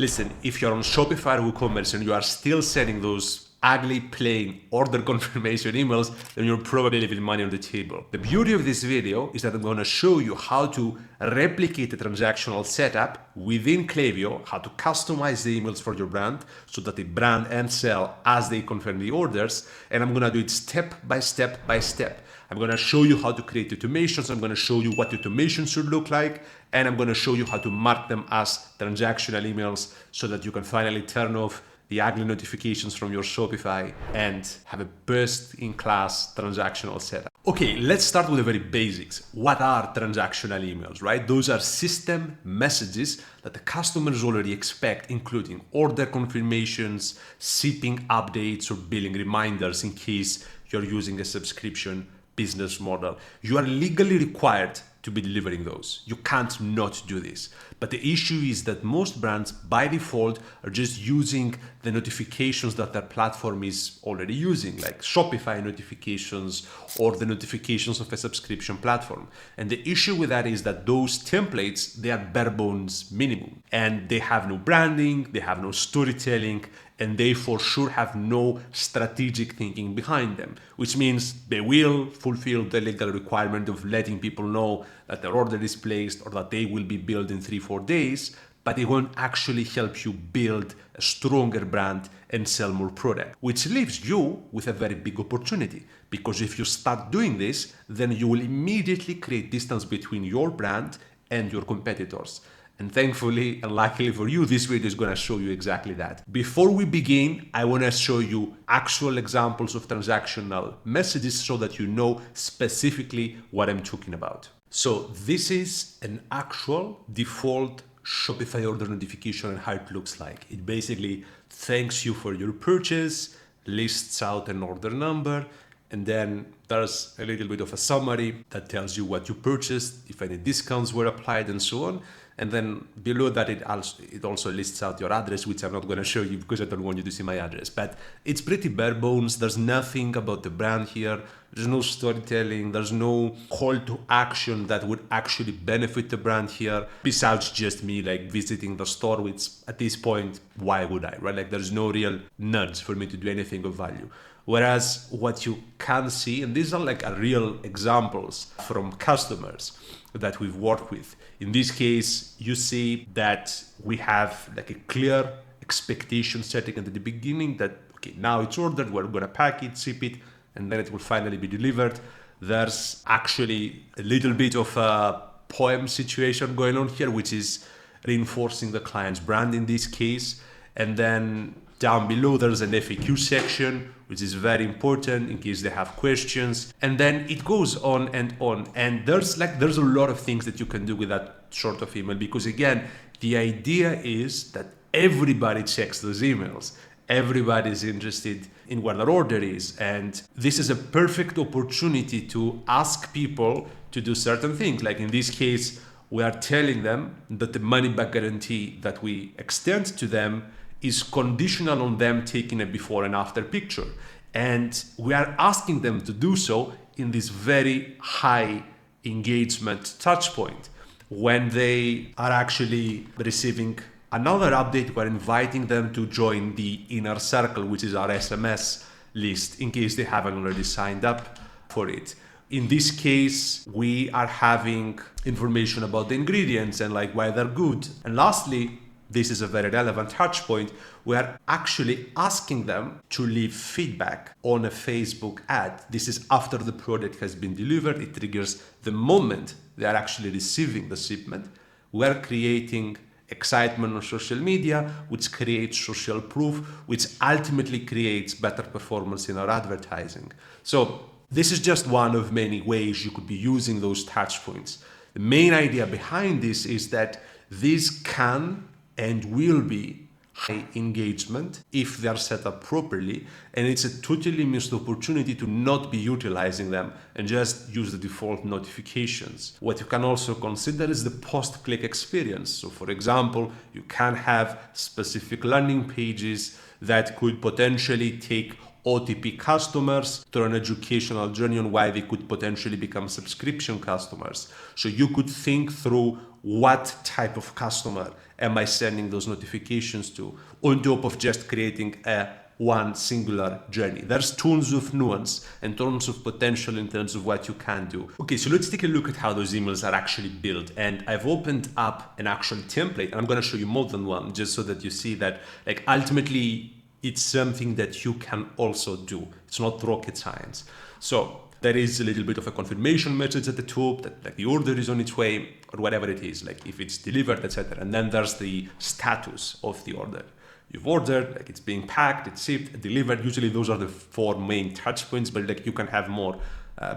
Listen, if you're on Shopify or WooCommerce and you are still sending those ugly, plain order confirmation emails, then you're probably leaving money on the table. The beauty of this video is that I'm going to show you how to replicate the transactional setup within Klaviyo, how to customize the emails for your brand so that they brand and sell as they confirm the orders. And I'm going to do it step by step by step. I'm going to show you how to create automations. I'm going to show you what automations should look like. And I'm going to show you how to mark them as transactional emails so that you can finally turn off the ugly notifications from your Shopify and have a best-in-class transactional setup. Okay, let's start with the very basics. What are transactional emails, right? Those are system messages that the customers already expect, including order confirmations, shipping updates, or billing reminders in case you're using a subscription business model. You are legally required to be delivering those. You can't not do this. But the issue is that most brands by default are just using the notifications that their platform is already using, like Shopify notifications or the notifications of a subscription platform. And the issue with that is that those templates, they are bare bones minimum, and they have no branding, they have no storytelling, and they for sure have no strategic thinking behind them, which means they will fulfill the legal requirement of letting people know that their order is placed or that they will be billed in 3-4 days, but they won't actually help you build a stronger brand and sell more product, which leaves you with a very big opportunity. Because if you start doing this, then you will immediately create distance between your brand and your competitors. And thankfully and luckily for you, this video is going to show you exactly that. Before we begin, I want to show you actual examples of transactional messages so that you know specifically what I'm talking about. So this is an actual default Shopify order notification and how it looks like. It basically thanks you for your purchase, lists out an order number, and then there's a little bit of a summary that tells you what you purchased, if any discounts were applied, and so on. And then below that, it also lists out your address, which I'm not going to show you because I don't want you to see my address. But it's pretty bare bones. There's nothing about the brand here. There's no storytelling. There's no call to action that would actually benefit the brand here, besides just me like visiting the store, which at this point, why would I, right? Like there's no real nudge for me to do anything of value. Whereas what you can see, and these are like real examples from customers that we've worked with. In this case, you see that we have like a clear expectation setting at the beginning that, okay, now it's ordered, we're going to pack it, ship it, and then it will finally be delivered. There's actually a little bit of a poem situation going on here, which is reinforcing the client's brand in this case. And then down below, there's an FAQ section, which is very important in case they have questions. And then it goes on and on. And there's a lot of things that you can do with that sort of email, because again, the idea is that everybody checks those emails. Everybody's interested in what their order is. And this is a perfect opportunity to ask people to do certain things. Like in this case, we are telling them that the money back guarantee that we extend to them is conditional on them taking a before and after picture. And we are asking them to do so in this very high engagement touch point. When they are actually receiving another update, we're inviting them to join the inner circle, which is our SMS list, in case they haven't already signed up for it. In this case, we are having information about the ingredients and like why they're good. And lastly, this is a very relevant touch point. We are actually asking them to leave feedback on a Facebook ad. This is after the product has been delivered. It triggers the moment they are actually receiving the shipment. We are creating excitement on social media, which creates social proof, which ultimately creates better performance in our advertising. So this is just one of many ways you could be using those touch points. The main idea behind this is that these can and will be high engagement if they are set up properly, and it's a totally missed opportunity to not be utilizing them and just use the default notifications. What you can also consider is the post-click experience. So for example, you can have specific landing pages that could potentially take OTP customers through an educational journey on why they could potentially become subscription customers. So you could think through what type of customer am I sending those notifications to, on top of just creating a one singular journey. There's tons of nuance and tons of potential in terms of what you can do. Okay, so let's take a look at how those emails are actually built. And I've opened up an actual template, and I'm going to show you more than one, just so that you see that, like, ultimately it's something that you can also do. It's not rocket science. So there is a little bit of a confirmation message at the top that, like, the order is on its way, or whatever it is, like if it's delivered, etc. And then there's the status of the order. You've ordered, like it's being packed, it's shipped, delivered. Usually those are the four main touch points, but like you can have more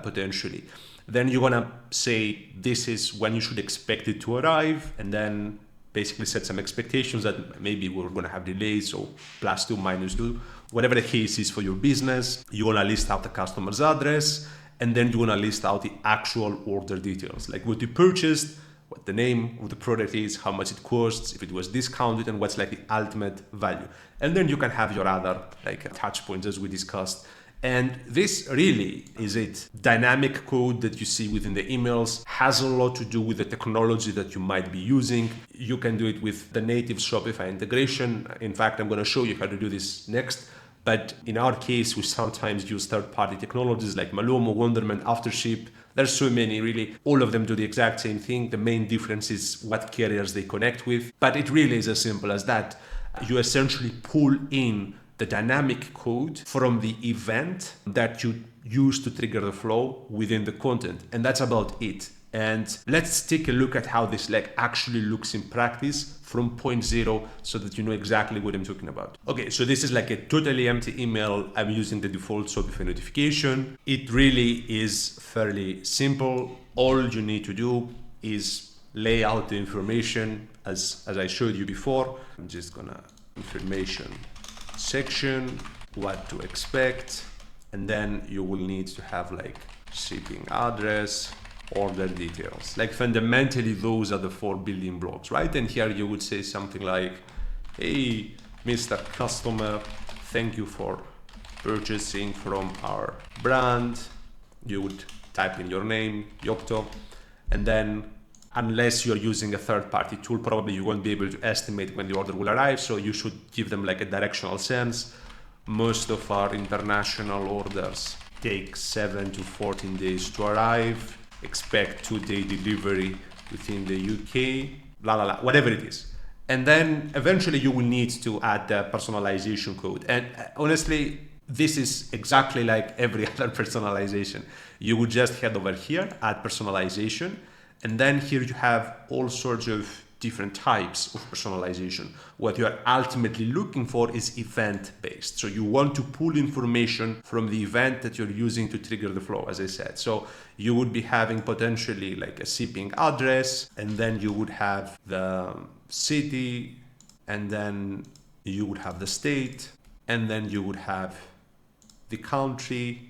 potentially. Then you're gonna say this is when you should expect it to arrive, and then basically set some expectations that maybe we're gonna have delays, so +2, -2, whatever the case is for your business. You're gonna list out the customer's address, and then you're gonna list out the actual order details, like what you purchased, what the name of the product is, how much it costs, if it was discounted, and what's like the ultimate value. And then you can have your other like touch points as we discussed. And this really is it. Dynamic code that you see within the emails has a lot to do with the technology that you might be using. You can do it with the native Shopify integration. In fact, I'm going to show you how to do this next. But in our case, we sometimes use third-party technologies like Malomo, Wonderman, Aftership. There's so many, really. All of them do the exact same thing. The main difference is what carriers they connect with. But it really is as simple as that. You essentially pull in the dynamic code from the event that you use to trigger the flow within the content. And that's about it. And let's take a look at how this like actually looks in practice from point zero, so that you know exactly what I'm talking about. Okay, so this is like a totally empty email. I'm using the default Shopify notification. It really is fairly simple. All you need to do is lay out the information as I showed you before. I'm just gonna information section, what to expect, and then you will need to have like shipping address, order details. Like fundamentally those are the 4 building blocks, right? And here you would say something like, hey, Mr. Customer, thank you for purchasing from our brand. You would type in your name, Yokto, and then unless you're using a third-party tool, probably you won't be able to estimate when the order will arrive, so you should give them like a directional sense. Most of our international orders take 7 to 14 days to arrive. Expect 2-day delivery within the UK, whatever it is. And then eventually you will need to add the personalization code. And honestly, this is exactly like every other personalization. You would just head over here, add personalization, and then here you have all sorts of different types of personalization. What you are ultimately looking for is event-based. So you want to pull information from the event that you're using to trigger the flow, as I said. So you would be having potentially like a shipping address, and then you would have the city, and then you would have the state, and then you would have the country,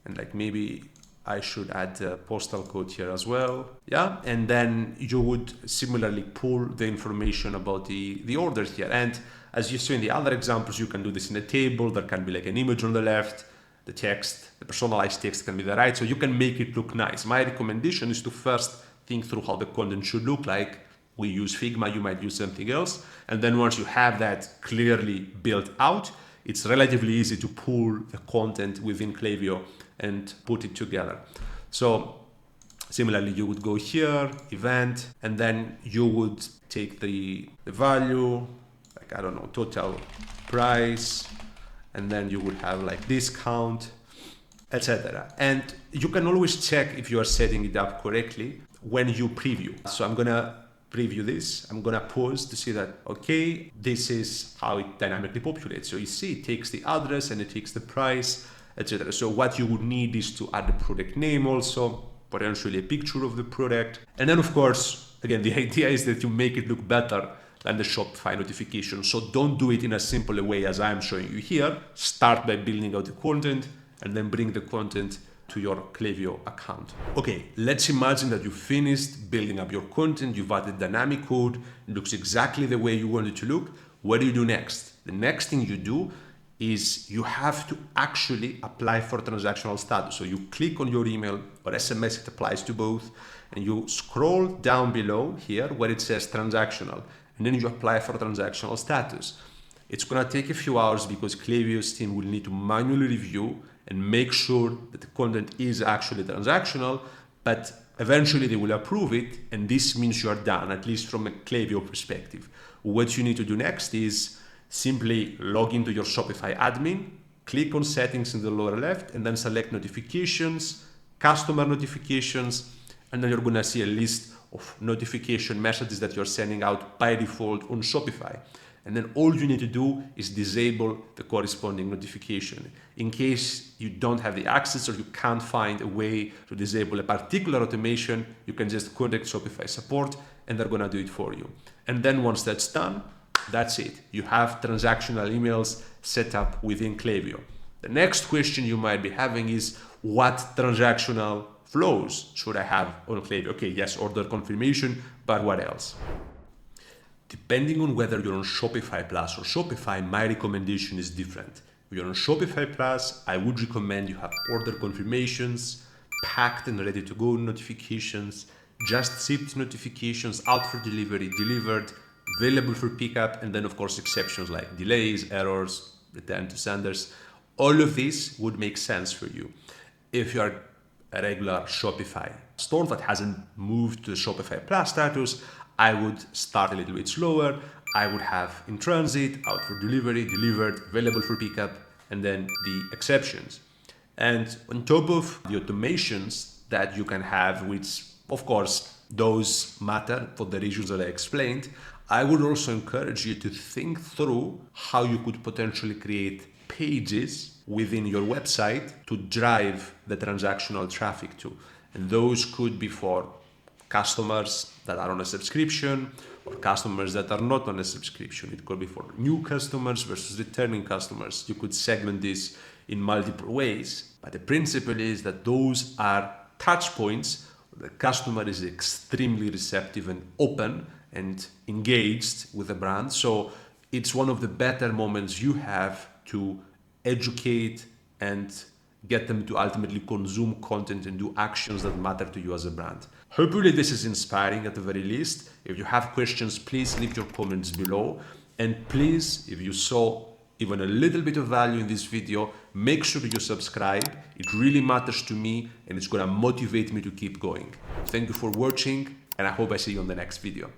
and like maybe I should add the postal code here as well. Yeah, and then you would similarly pull the information about the order here. And as you saw in the other examples, you can do this in a table. There can be like an image on the left, the text, the personalized text can be the right. So you can make it look nice. My recommendation is to first think through how the content should look like. We use Figma, you might use something else. And then once you have that clearly built out, it's relatively easy to pull the content within Klaviyo and put it together. So similarly, you would go here, event, and then you would take the value, like, I don't know, total price, and then you would have like discount, etc. And you can always check if you are setting it up correctly when you preview. So I'm gonna preview this. I'm gonna pause to see that, okay, this is how it dynamically populates. So you see it takes the address and it takes the price, etc. So what you would need is to add the product name also, potentially a picture of the product. And then of course, again, the idea is that you make it look better than the Shopify notification. So don't do it in a simple way as I'm showing you here. Start by building out the content and then bring the content to your Klaviyo account. Okay, let's imagine that you finished building up your content, you've added dynamic code, it looks exactly the way you want it to look. What do you do next? The next thing you do is you have to actually apply for transactional status. So you click on your email or SMS, it applies to both, and you scroll down below here where it says transactional, and then you apply for transactional status. It's going to take a few hours because Klaviyo's team will need to manually review and make sure that the content is actually transactional, but eventually they will approve it, and this means you are done, at least from a Klaviyo perspective. What you need to do next is simply log into your Shopify admin, click on settings in the lower left, and then select notifications, customer notifications, and then you're going to see a list of notification messages that you're sending out by default on Shopify. And then all you need to do is disable the corresponding notification. In case you don't have the access or you can't find a way to disable a particular automation, you can just contact Shopify support and they're gonna do it for you. And then once that's done, that's it. You have transactional emails set up within Klaviyo. The next question you might be having is, what transactional flows should I have on Klaviyo? Okay, yes, order confirmation, but what else? Depending on whether you're on Shopify Plus or Shopify, my recommendation is different. If you're on Shopify Plus, I would recommend you have order confirmations, packed and ready to go notifications, just shipped notifications, out for delivery, delivered, available for pickup, and then of course exceptions like delays, errors, return to senders. All of this would make sense for you. If you are a regular Shopify store that hasn't moved to the Shopify Plus status, I would start a little bit slower. I would have in transit, out for delivery, delivered, available for pickup, and then the exceptions. And on top of the automations that you can have, which of course those matter for the reasons that I explained, I would also encourage you to think through how you could potentially create pages within your website to drive the transactional traffic to. And those could be for customers that are on a subscription or customers that are not on a subscription. It could be for new customers versus returning customers. You could segment this in multiple ways, but the principle is that those are touch points where the customer is extremely receptive and open and engaged with the brand. So it's one of the better moments you have to educate and get them to ultimately consume content and do actions that matter to you as a brand. Hopefully this is inspiring at the very least. If you have questions, please leave your comments below. And please, if you saw even a little bit of value in this video, make sure you subscribe. It really matters to me and it's gonna motivate me to keep going. Thank you for watching and I hope I see you on the next video.